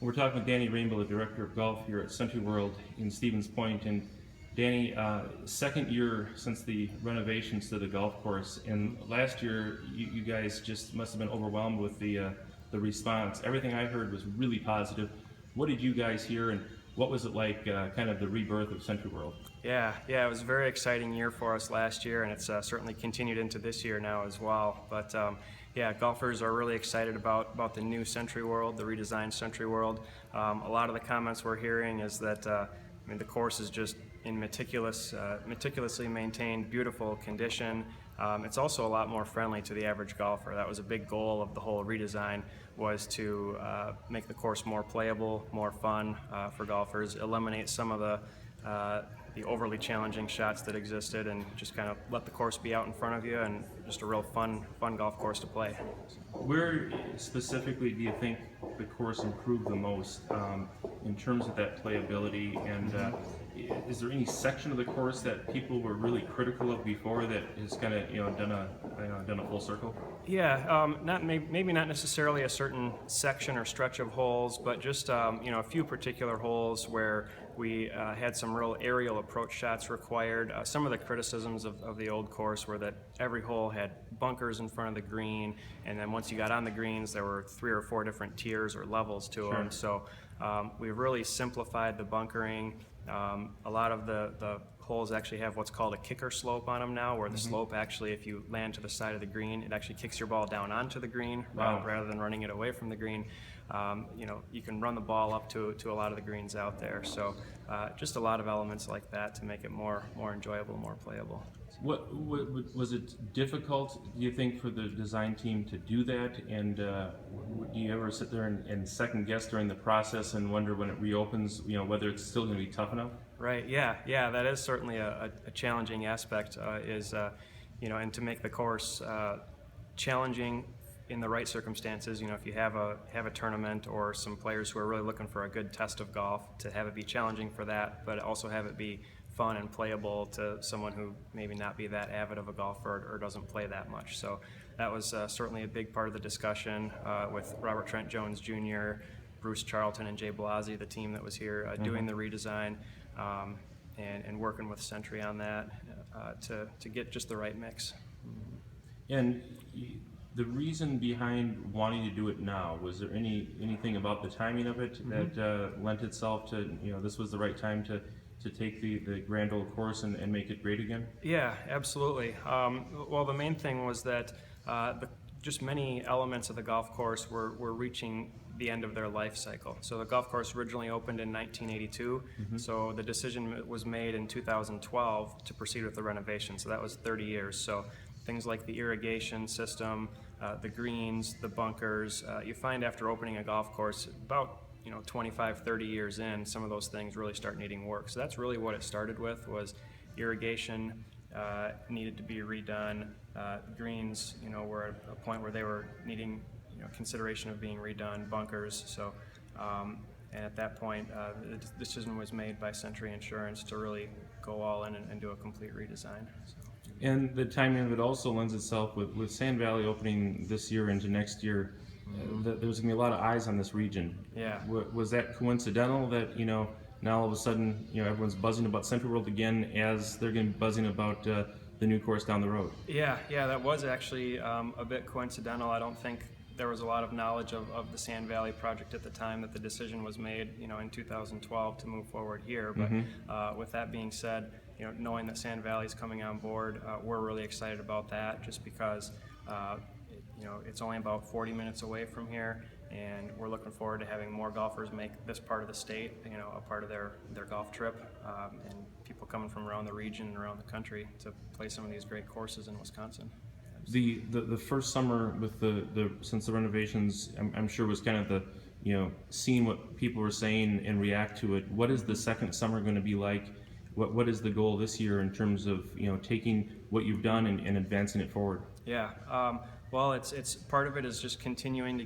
We're talking with Danny Rainbow, the Director of Golf here at SentryWorld in Stevens Point. And Danny, second year since the renovations to the golf course, and last year you guys just must have been overwhelmed with the response. Everything I heard was really positive. What did you guys hear, and what was it like, kind of the rebirth of SentryWorld? Yeah, it was a very exciting year for us last year, and it's certainly continued into this year now as well. But yeah, golfers are really excited about the new SentryWorld, the redesigned SentryWorld. A lot of the comments we're hearing is that the course is just in meticulously maintained, beautiful condition. It's also a lot more friendly to the average golfer. That was a big goal of the whole redesign, was to make the course more playable, more fun for golfers, eliminate some of the overly challenging shots that existed, and just kind of let the course be out in front of you, and just a real fun golf course to play. Where specifically do you think the course improved the most in terms of that playability, and is there any section of the course that people were really critical of before that has kind of done a full circle? Yeah, maybe not necessarily a certain section or stretch of holes, but just a few particular holes where we had some real aerial approach shots required. Some of the criticisms of the old course were that every hole had bunkers in front of the green, and then once you got on the greens, there were 3 or 4 different tiers or levels to them. So we've really simplified the bunkering. A lot of the holes actually have what's called a kicker slope on them now, where the slope actually, if you land to the side of the green, it actually kicks your ball down onto the green. Wow. Rather than running it away from the green. You can run the ball up to a lot of the greens out there. So just a lot of elements like that to make it more enjoyable, more playable. What was it difficult, do you think, for the design team to do that? And do you ever sit there and second guess during the process and wonder when it reopens, whether it's still going to be tough enough? Right. Yeah. That is certainly a challenging aspect. And to make the course challenging in the right circumstances. If you have a tournament or some players who are really looking for a good test of golf, to have it be challenging for that, but also have it be fun and playable to someone who maybe not be that avid of a golfer or doesn't play that much. So that was certainly a big part of the discussion with Robert Trent Jones Jr., Bruce Charlton, and Jay Blasi, the team that was here doing the redesign, and working with Sentry on that to get just the right mix. And the reason behind wanting to do it now, was there anything about the timing of it that lent itself to, this was the right time to take the grand old course and make it great again? Yeah, absolutely. Well, the main thing was that just many elements of the golf course were reaching the end of their life cycle. So the golf course originally opened in 1982, so the decision was made in 2012 to proceed with the renovation, so that was 30 years. So things like the irrigation system, the greens, the bunkers, you find after opening a golf course about 25, 30 years in, some of those things really start needing work. So that's really what it started with, was irrigation needed to be redone. Greens, were at a point where they were needing consideration of being redone. Bunkers. So, and at that point, the decision was made by Sentry Insurance to really go all in and do a complete redesign. So. And the timing of it also lends itself with Sand Valley opening this year into next year. There's going to be a lot of eyes on this region. Yeah. Was that coincidental that now all of a sudden everyone's buzzing about SentryWorld again, as they're going to be buzzing about the new course down the road? Yeah, that was actually a bit coincidental. I don't think there was a lot of knowledge of the Sand Valley project at the time that the decision was made, in 2012 to move forward here. But with that being said, knowing that Sand Valley is coming on board, we're really excited about that, just because it's only about 40 minutes away from here, and we're looking forward to having more golfers make this part of the state, a part of their golf trip, and people coming from around the region and around the country to play some of these great courses in Wisconsin. The first summer with since the renovations, I'm sure was kind of the seeing what people were saying and react to it. What is the second summer going to be like? What is the goal this year in terms of taking what you've done and advancing it forward? Yeah, well, it's part of it is just continuing to